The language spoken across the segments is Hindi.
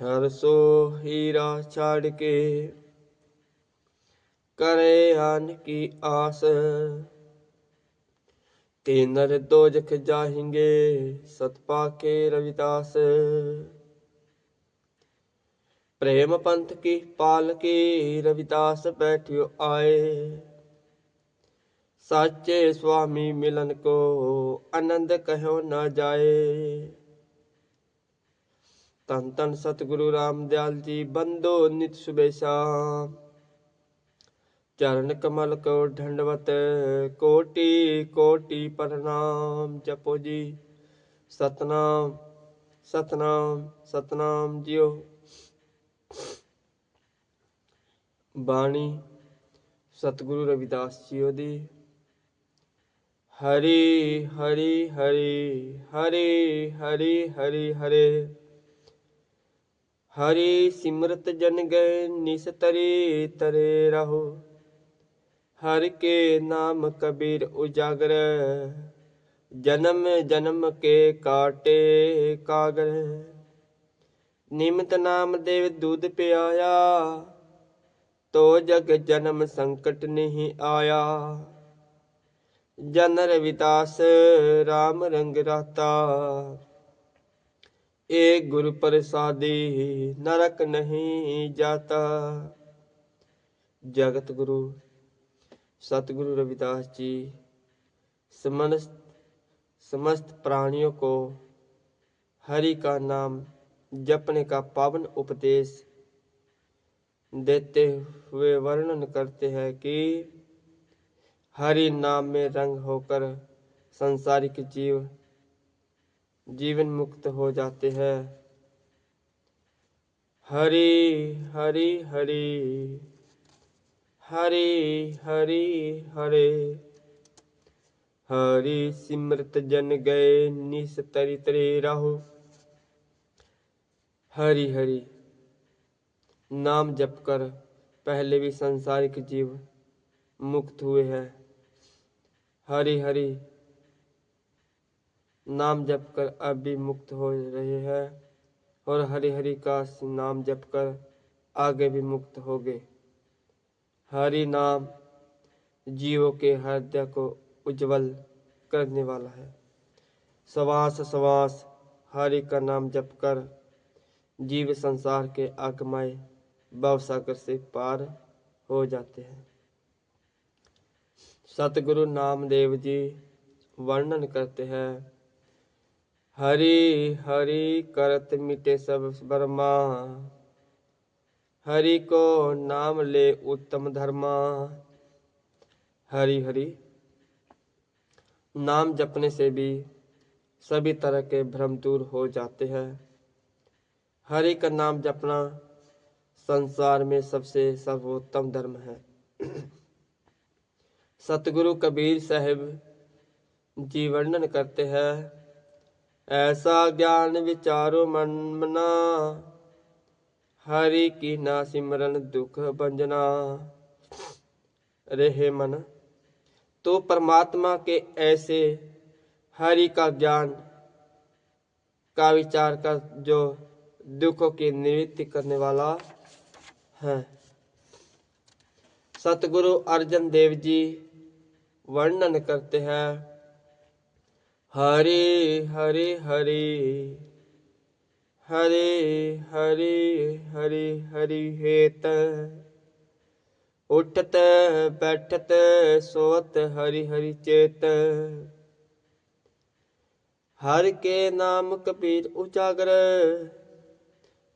हर सो हीरा छाड़ के करे आन की आस। ते नर दोजख जाहिंगे सतपा के रविदास। प्रेम पंथ की पाल की रविदास बैठियो आए। साचे स्वामी मिलन को आनंद कहो न जाए। तन तन सतगुरु रामदयाल जी बंदो नित सुबह शाम। चरण कमल को ढंडवत कोटि कोटि प्रणाम। जपो जी सतनाम सतनाम सतनाम जियो। बाणी सतगुरु रविदास जियो दी। हरि हरि हरि हरि हरि हरि हरे। हरि सिमरत जन गए निस्तरी तरे रहो। हर के नाम कबीर उजागर। जन्म जन्म के काटे कागर। निमित नाम देव दूध पियाया। तो जग जन्म संकट नहीं आया। जन रविदास राम रंग राता। एक गुरु प्रसादी नरक नहीं जाता। जगत गुरु सतगुरु रविदास जी समस्त प्राणियों को हरि का नाम जपने का पावन उपदेश देते हुए वर्णन करते हैं कि हरि नाम में रंग होकर संसारिक जीवन मुक्त हो जाते हैं। हरि हरि हरि हरि हरि हरे। हरि सिमरत जन गए निस तरी तरे राहो। हरि हरि नाम जप कर पहले भी संसारिक जीव मुक्त हुए हैं। हरि हरि नाम जप कर अब भी मुक्त हो रहे हैं और हरि हरि का नाम जप कर आगे भी मुक्त होंगे। हरि नाम जीवों के हृदय को उज्जवल करने वाला है। श्वास श्वास हरि का नाम जप कर जीव संसार के आगमय भवसागर से पार हो जाते हैं। सतगुरु नामदेव जी वर्णन करते हैं। हरि हरि करत मिटे सब बर्मा। हरि को नाम ले उत्तम धर्मा। हरि हरि नाम जपने से भी सभी तरह के भ्रम दूर हो जाते हैं। हरि का नाम जपना संसार में सबसे सर्वोत्तम धर्म है। सतगुरु कबीर साहिब जी वर्णन करते हैं। ऐसा ज्ञान विचारो मन मना। हरि की ना सिमरन दुख भंजना। रहे मन तो परमात्मा के ऐसे हरि का ज्ञान का विचार कर जो दुखों की निवृत्ति करने वाला है। सतगुरु अर्जन देव जी वर्णन करते हैं। हरि हरि हरि हरि हरि हरि हरि हेत। उठत बैठत सोत हरि हरि चेत। हर के नाम कबीर उजागर।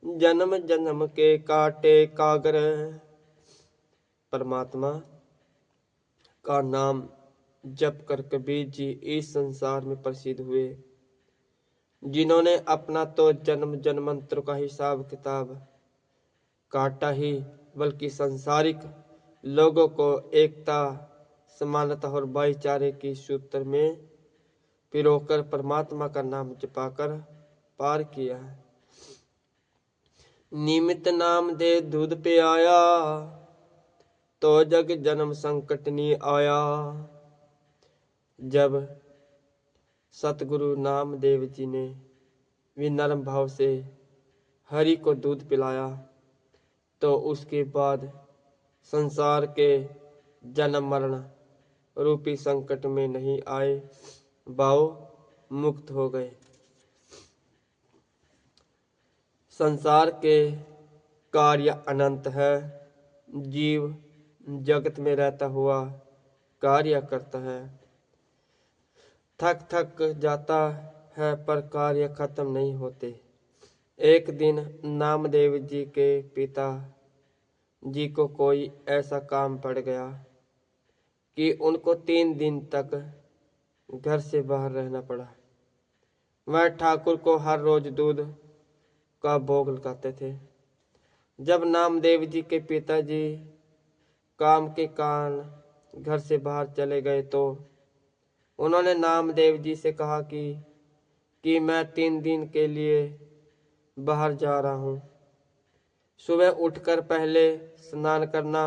जन्म जन्म के काटे कागर। परमात्मा का नाम जप कर कबीर जी इस संसार में प्रसिद्ध हुए, जिन्होंने अपना तो जन्म जन्मांतर का हिसाब किताब काटा ही, बल्कि संसारिक लोगों को एकता, समानता और भाईचारे की सूत्र में पिरोकर परमात्मा का नाम जपाकर पार किया है। निमित नाम दे दूध पे आया। तो जग जन्म संकट नहीं आया। जब सतगुरु नामदेव जी ने विनम्र भाव से हरि को दूध पिलाया तो उसके बाद संसार के जन्म मरण रूपी संकट में नहीं आए, भाव मुक्त हो गए। संसार के कार्य अनंत है। जीव जगत में रहता हुआ कार्य करता है, थक जाता है, पर कार्य खत्म नहीं होते। एक दिन नामदेव जी के पिता जी को कोई ऐसा काम पड़ गया कि उनको 3 दिन तक घर से बाहर रहना पड़ा। वह ठाकुर को हर रोज दूध का भोग लगाते थे। जब नामदेव जी के पिताजी काम के कारण घर से बाहर चले गए तो उन्होंने नामदेव जी से कहा कि मैं 3 दिन के लिए बाहर जा रहा हूँ। सुबह उठकर पहले स्नान करना,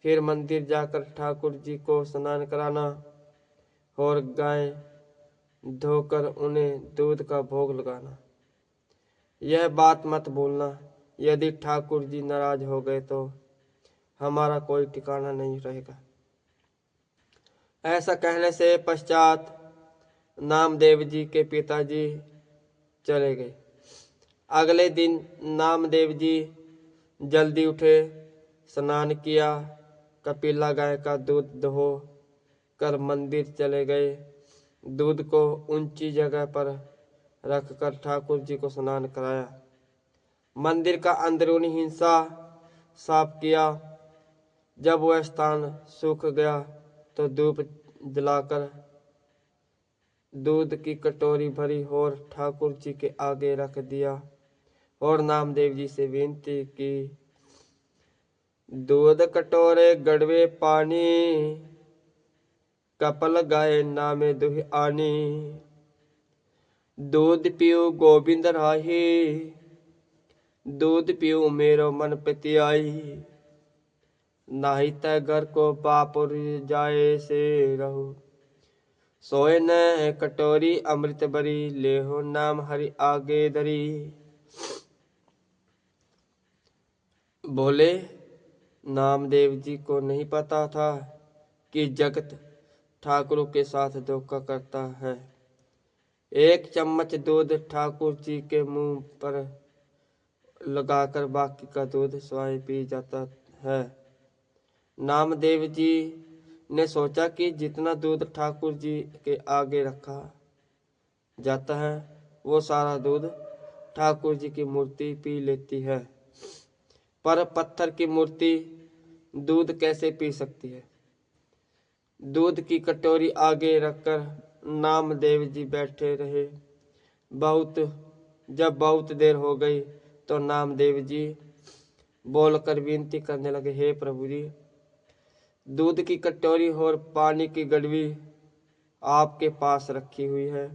फिर मंदिर जाकर ठाकुर जी को स्नान कराना और गाय धोकर उन्हें दूध का भोग लगाना। यह बात मत भूलना, यदि ठाकुर जी नाराज हो गए तो हमारा कोई ठिकाना नहीं रहेगा। ऐसा कहने से पश्चात नामदेव जी के पिताजी चले गए। अगले दिन नामदेव जी जल्दी उठे, स्नान किया, कपिला गाय का दूध दो कर मंदिर चले गए। दूध को ऊंची जगह पर रखकर ठाकुर जी को स्नान कराया। मंदिर का अंदरूनी हिस्सा साफ किया। जब वह स्थान सूख गया तो धूप जलाकर दूध की कटोरी भरी और ठाकुर जी के आगे रख दिया और नामदेव जी से विनती की, दूध कटोरे गड़वे पानी, कपल गाय नामे दुहि आनी, दूध पियो गोविंद राही, दूध पियो मेरो मन पति आई, नाही तय घर को बापुर जाए से रहो, सोए न कटोरी अमृत बरी, लेहो नाम हरि आगे धरी। बोले नामदेव जी को नहीं पता था कि जगत ठाकुरों के साथ धोखा करता है। 1 चम्मच दूध ठाकुर जी के मुंह पर लगाकर बाकी का दूध स्वयं पी जाता है। नामदेव जी ने सोचा कि जितना दूध ठाकुर जी के आगे रखा जाता है वो सारा दूध ठाकुर जी की मूर्ति पी लेती है, पर पत्थर की मूर्ति दूध कैसे पी सकती है। दूध की कटोरी आगे रखकर नामदेव जी बैठे रहे। जब बहुत देर हो गई तो नामदेव जी बोलकर विनती करने लगे, हे प्रभु जी, दूध की कटोरी और पानी की गड़वी आपके पास रखी हुई है।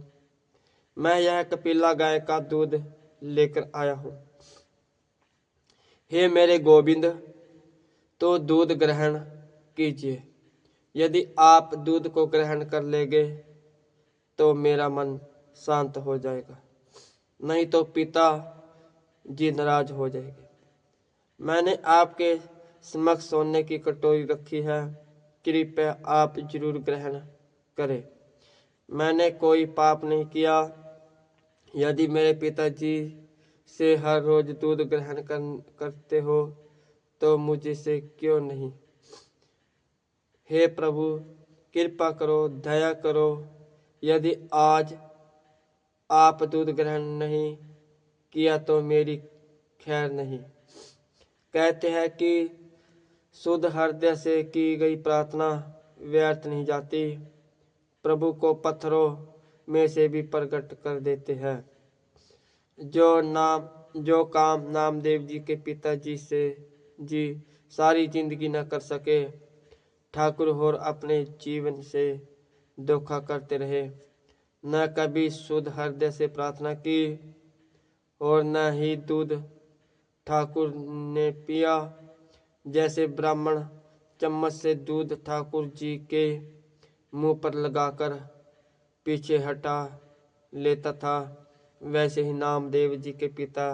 मैं यह कपिला गाय का दूध लेकर आया हूँ। हे मेरे गोविंद, तो दूध ग्रहण कीजिए। यदि आप दूध को ग्रहण कर लेंगे तो मेरा मन शांत हो जाएगा, नहीं तो पिता जी नाराज हो जाएंगे। मैंने आपके समक्ष सोने की कटोरी रखी है, कृपया आप जरूर ग्रहण करें। मैंने कोई पाप नहीं किया। यदि मेरे पिताजी से हर रोज दूध ग्रहण करते हो तो मुझे से क्यों नहीं। हे प्रभु, कृपा करो, दया करो। यदि आज आप दूध ग्रहण नहीं किया तो मेरी खैर नहीं। कहते हैं कि शुद्ध हृदय से की गई प्रार्थना व्यर्थ नहीं जाती। प्रभु को पत्थरों में से भी प्रकट कर देते हैं। जो काम नामदेव जी के पिताजी से जी सारी जिंदगी न कर सके, ठाकुर और अपने जीवन से धोखा करते रहे। न कभी शुद्ध हृदय से प्रार्थना की और न ही दूध ठाकुर ने पिया। जैसे ब्राह्मण चम्मच से दूध ठाकुर जी के मुंह पर लगाकर पीछे हटा लेता था, वैसे ही नामदेव जी के पिता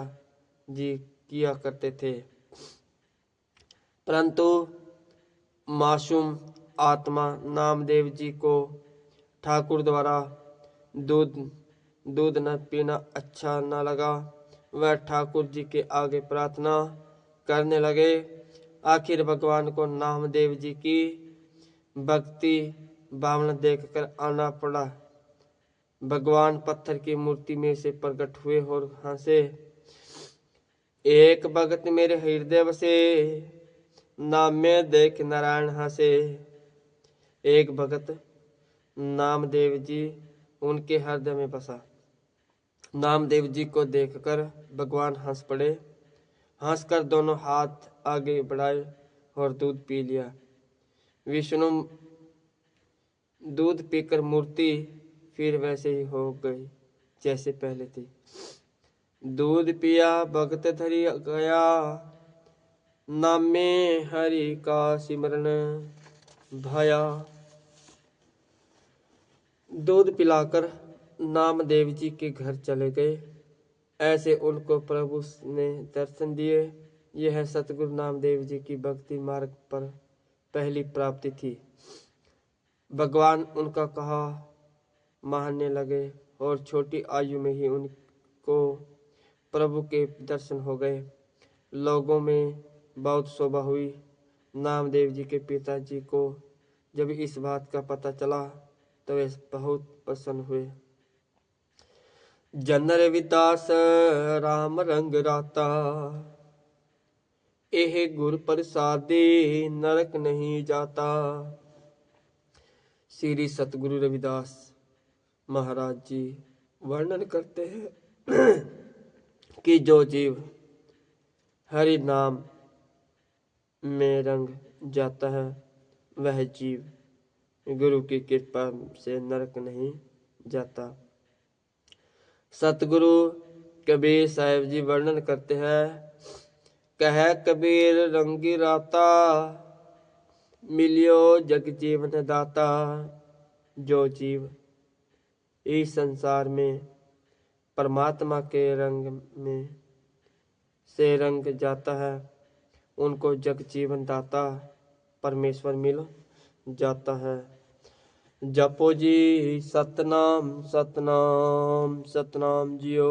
जी किया करते थे। परंतु मासूम आत्मा नामदेव जी को ठाकुर द्वारा दूध दूध न पीना अच्छा न लगा। वह ठाकुर जी के आगे प्रार्थना करने लगे। आखिर भगवान को नामदेव जी की भक्ति भावना देखकर आना पड़ा। भगवान पत्थर की मूर्ति में से प्रकट हुए और हंसे। एक भगत मेरे हृदय बसे, नाम में देख नारायण हंसे। एक भगत नामदेव जी उनके हृदय में बसा। नामदेव जी को देखकर भगवान हंस पड़े। हंसकर दोनों हाथ आगे बढ़ाए और दूध पी लिया। विष्णु दूध पीकर मूर्ति फिर वैसे ही हो गई जैसे पहले थी। दूध पिया भगत धरी गया, नाम में हरि का सिमरन भया। दूध पिलाकर नामदेव जी के घर चले गए। ऐसे उनको प्रभु ने दर्शन दिए। यह सतगुरु नामदेव जी की भक्ति मार्ग पर पहली प्राप्ति थी। भगवान उनका कहा मानने लगे और छोटी आयु में ही उनको प्रभु के दर्शन हो गए। लोगों में बहुत शोभा हुई। नामदेव जी के पिताजी को जब इस बात का पता चला तो वे बहुत प्रसन्न हुए। जन रविदास राम रंग राता, एह गुर प्रसादे नरक नहीं जाता। श्री सतगुरु रविदास महाराज जी वर्णन करते हैं कि जो जीव हरि नाम में रंग जाता है वह जीव गुरु की कृपा से नरक नहीं जाता। सतगुरु कबीर साहिब जी वर्णन करते हैं, कह कबीर रंगी राता, मिलियो जग जीवन दाता। जो जीव इस संसार में परमात्मा के रंग में से रंग जाता है उनको जग जीवन दाता परमेश्वर मिल जाता है। जपो जी सतनाम सतनाम सतनाम जियो।